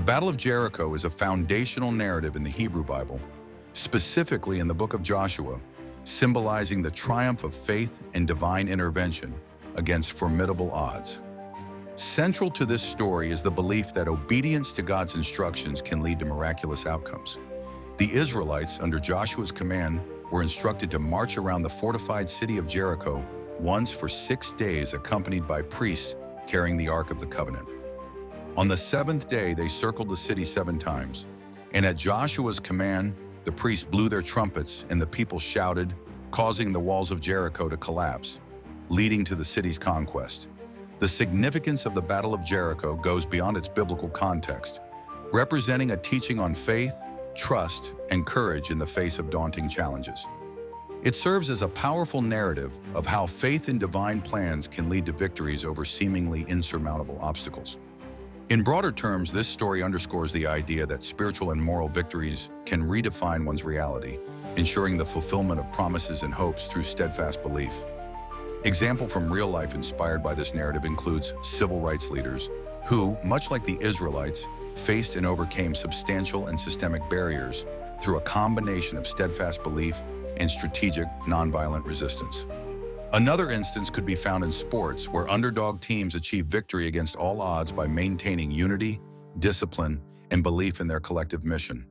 The Battle of Jericho is a foundational narrative in the Hebrew Bible, specifically in the book of Joshua, symbolizing the triumph of faith and divine intervention against formidable odds. Central to this story is the belief that obedience to God's instructions can lead to miraculous outcomes. The Israelites, under Joshua's command, were instructed to march around the fortified city of Jericho once for 6 days, accompanied by priests carrying the Ark of the Covenant. On the 7th day, they circled the city 7 times, and at Joshua's command, the priests blew their trumpets and the people shouted, causing the walls of Jericho to collapse, leading to the city's conquest. The significance of the Battle of Jericho goes beyond its biblical context, representing a teaching on faith, trust, and courage in the face of daunting challenges. It serves as a powerful narrative of how faith in divine plans can lead to victories over seemingly insurmountable obstacles. In broader terms, this story underscores the idea that spiritual and moral victories can redefine one's reality, ensuring the fulfillment of promises and hopes through steadfast belief. Example from real life inspired by this narrative includes civil rights leaders who, much like the Israelites, faced and overcame substantial and systemic barriers through a combination of steadfast belief and strategic, nonviolent resistance. Another instance could be found in sports, where underdog teams achieve victory against all odds by maintaining unity, discipline, and belief in their collective mission,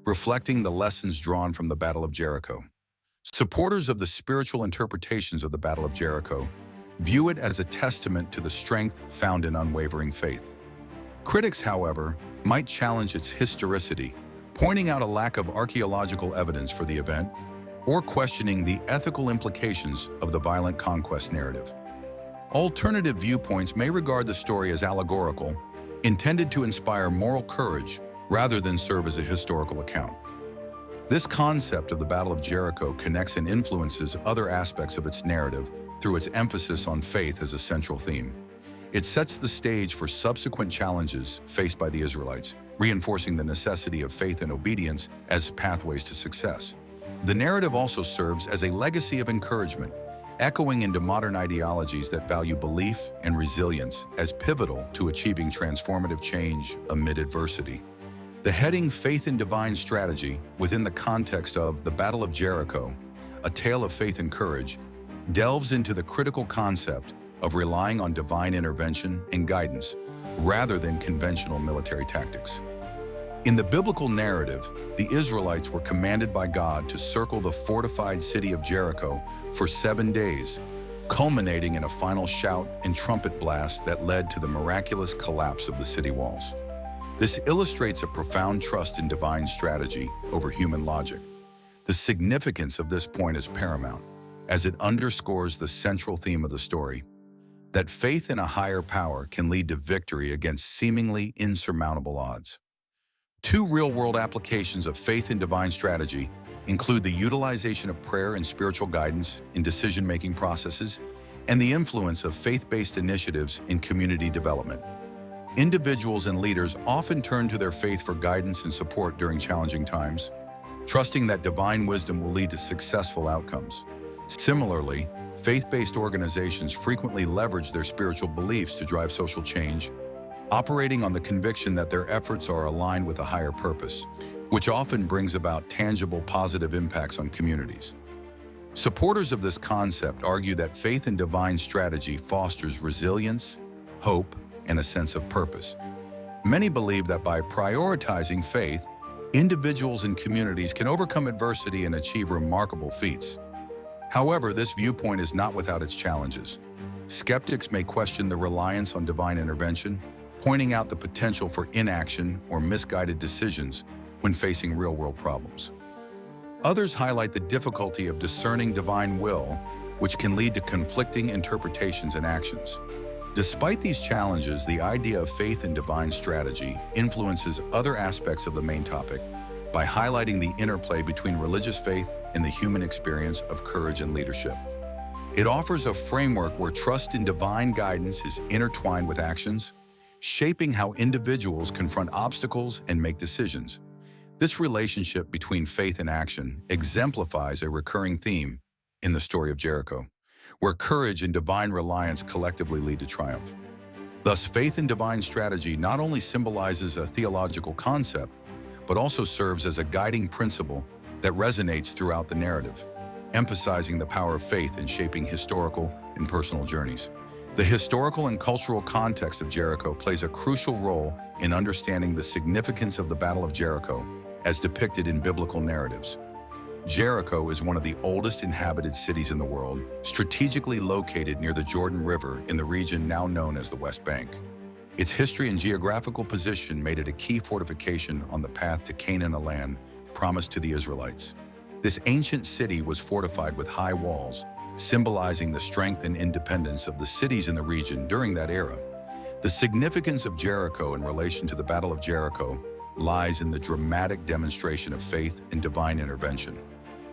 reflecting the lessons drawn from the Battle of Jericho. Supporters of the spiritual interpretations of the Battle of Jericho view it as a testament to the strength found in unwavering faith. Critics, however, might challenge its historicity, pointing out a lack of archaeological evidence for the event, or questioning the ethical implications of the violent conquest narrative. Alternative viewpoints may regard the story as allegorical, intended to inspire moral courage rather than serve as a historical account. This concept of the Battle of Jericho connects and influences other aspects of its narrative through its emphasis on faith as a central theme. It sets the stage for subsequent challenges faced by the Israelites, reinforcing the necessity of faith and obedience as pathways to success. The narrative also serves as a legacy of encouragement, echoing into modern ideologies that value belief and resilience as pivotal to achieving transformative change amid adversity. The heading Faith in Divine Strategy, within the context of the Battle of Jericho, a tale of faith and courage, delves into the critical concept of relying on divine intervention and guidance rather than conventional military tactics. In the biblical narrative, the Israelites were commanded by God to circle the fortified city of Jericho for 7 days, culminating in a final shout and trumpet blast that led to the miraculous collapse of the city walls. This illustrates a profound trust in divine strategy over human logic. The significance of this point is paramount, as it underscores the central theme of the story, that faith in a higher power can lead to victory against seemingly insurmountable odds. 2 real-world applications of faith in divine strategy include the utilization of prayer and spiritual guidance in decision-making processes and the influence of faith-based initiatives in community development. Individuals and leaders often turn to their faith for guidance and support during challenging times, trusting that divine wisdom will lead to successful outcomes. Similarly, faith-based organizations frequently leverage their spiritual beliefs to drive social change, operating on the conviction that their efforts are aligned with a higher purpose, which often brings about tangible positive impacts on communities. Supporters of this concept argue that faith in divine strategy fosters resilience, hope, and a sense of purpose. Many believe that by prioritizing faith, individuals and communities can overcome adversity and achieve remarkable feats. However, this viewpoint is not without its challenges. Skeptics may question the reliance on divine intervention, pointing out the potential for inaction or misguided decisions when facing real-world problems. Others highlight the difficulty of discerning divine will, which can lead to conflicting interpretations and actions. Despite these challenges, the idea of faith in divine strategy influences other aspects of the main topic by highlighting the interplay between religious faith and the human experience of courage and leadership. It offers a framework where trust in divine guidance is intertwined with actions, shaping how individuals confront obstacles and make decisions. This relationship between faith and action exemplifies a recurring theme in the story of Jericho, where courage and divine reliance collectively lead to triumph. Thus, faith in divine strategy not only symbolizes a theological concept, but also serves as a guiding principle that resonates throughout the narrative, emphasizing the power of faith in shaping historical and personal journeys. The historical and cultural context of Jericho plays a crucial role in understanding the significance of the Battle of Jericho as depicted in biblical narratives. Jericho is one of the oldest inhabited cities in the world, strategically located near the Jordan River in the region now known as the West Bank. Its history and geographical position made it a key fortification on the path to Canaan, a land promised to the Israelites. This ancient city was fortified with high walls, symbolizing the strength and independence of the cities in the region during that era. The significance of Jericho in relation to the Battle of Jericho lies in the dramatic demonstration of faith and divine intervention.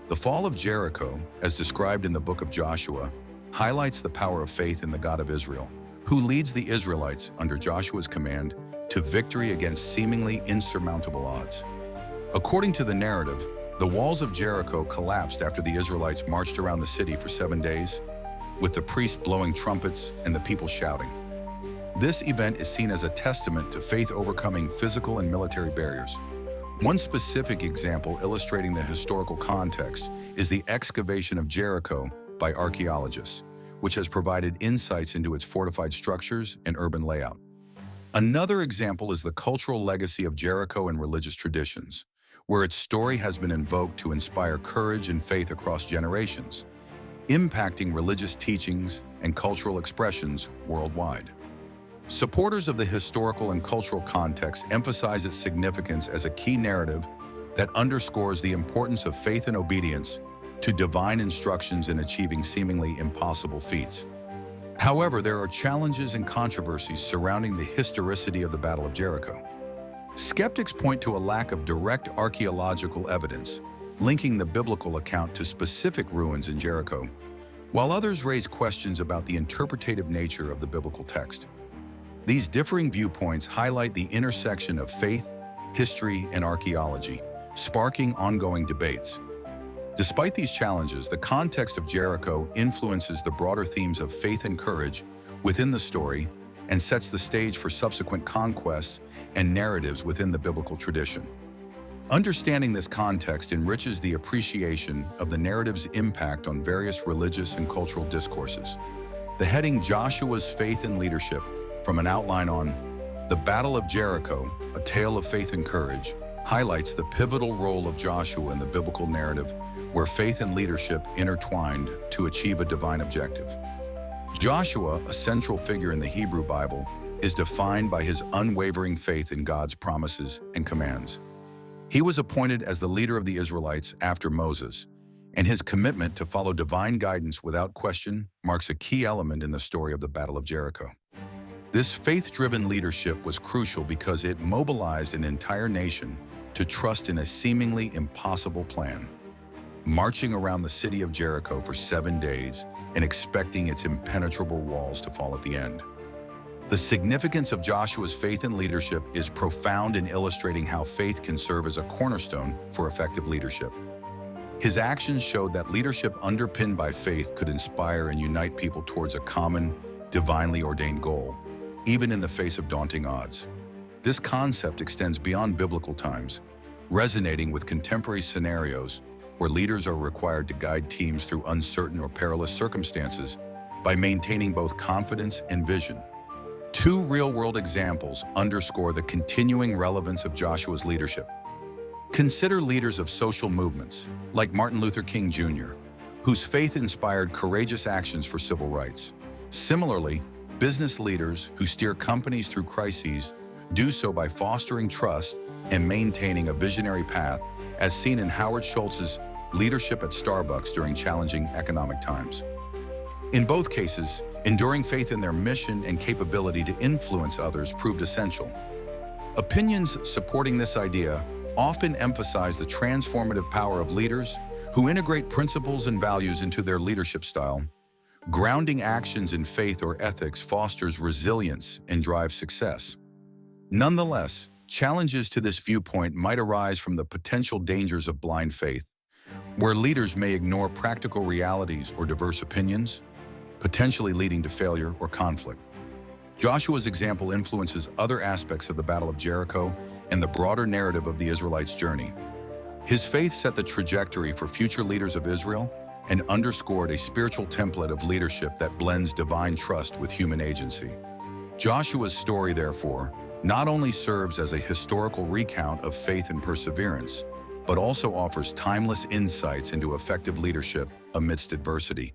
The fall of Jericho, as described in the book of Joshua, highlights the power of faith in the God of Israel, who leads the Israelites under Joshua's command to victory against seemingly insurmountable odds. According to the narrative, the walls of Jericho collapsed after the Israelites marched around the city for 7 days, with the priests blowing trumpets and the people shouting. This event is seen as a testament to faith overcoming physical and military barriers. One specific example illustrating the historical context is the excavation of Jericho by archaeologists, which has provided insights into its fortified structures and urban layout. Another example is the cultural legacy of Jericho in religious traditions, where its story has been invoked to inspire courage and faith across generations, impacting religious teachings and cultural expressions worldwide. Supporters of the historical and cultural context emphasize its significance as a key narrative that underscores the importance of faith and obedience to divine instructions in achieving seemingly impossible feats. However, there are challenges and controversies surrounding the historicity of the Battle of Jericho. Skeptics point to a lack of direct archaeological evidence, linking the biblical account to specific ruins in Jericho, while others raise questions about the interpretative nature of the biblical text. These differing viewpoints highlight the intersection of faith, history, and archaeology, sparking ongoing debates. Despite these challenges, the context of Jericho influences the broader themes of faith and courage within the story and sets the stage for subsequent conquests and narratives within the biblical tradition. Understanding this context enriches the appreciation of the narrative's impact on various religious and cultural discourses. The heading Joshua's Faith and Leadership, from an outline on the Battle of Jericho, a tale of faith and courage, highlights the pivotal role of Joshua in the biblical narrative, where faith and leadership intertwined to achieve a divine objective. Joshua, a central figure in the Hebrew Bible, is defined by his unwavering faith in God's promises and commands. He was appointed as the leader of the Israelites after Moses, and his commitment to follow divine guidance without question marks a key element in the story of the Battle of Jericho. This faith-driven leadership was crucial because it mobilized an entire nation to trust in a seemingly impossible plan, marching around the city of Jericho for 7 days and expecting its impenetrable walls to fall at the end. The significance of Joshua's faith and leadership is profound in illustrating how faith can serve as a cornerstone for effective leadership. His actions showed that leadership underpinned by faith could inspire and unite people towards a common, divinely ordained goal, even in the face of daunting odds. This concept extends beyond biblical times, resonating with contemporary scenarios where leaders are required to guide teams through uncertain or perilous circumstances by maintaining both confidence and vision. Two real-world examples underscore the continuing relevance of Joshua's leadership. Consider leaders of social movements, like Martin Luther King Jr., whose faith inspired courageous actions for civil rights. Similarly, business leaders who steer companies through crises do so by fostering trust and maintaining a visionary path, as seen in Howard Schultz's leadership at Starbucks during challenging economic times. In both cases, enduring faith in their mission and capability to influence others proved essential. Opinions supporting this idea often emphasize the transformative power of leaders who integrate principles and values into their leadership style. Grounding actions in faith or ethics fosters resilience and drives success. Nonetheless, challenges to this viewpoint might arise from the potential dangers of blind faith, where leaders may ignore practical realities or diverse opinions, potentially leading to failure or conflict. Joshua's example influences other aspects of the Battle of Jericho and the broader narrative of the Israelites' journey. His faith set the trajectory for future leaders of Israel and underscored a spiritual template of leadership that blends divine trust with human agency. Joshua's story, therefore, not only serves as a historical recount of faith and perseverance, but also offers timeless insights into effective leadership amidst adversity.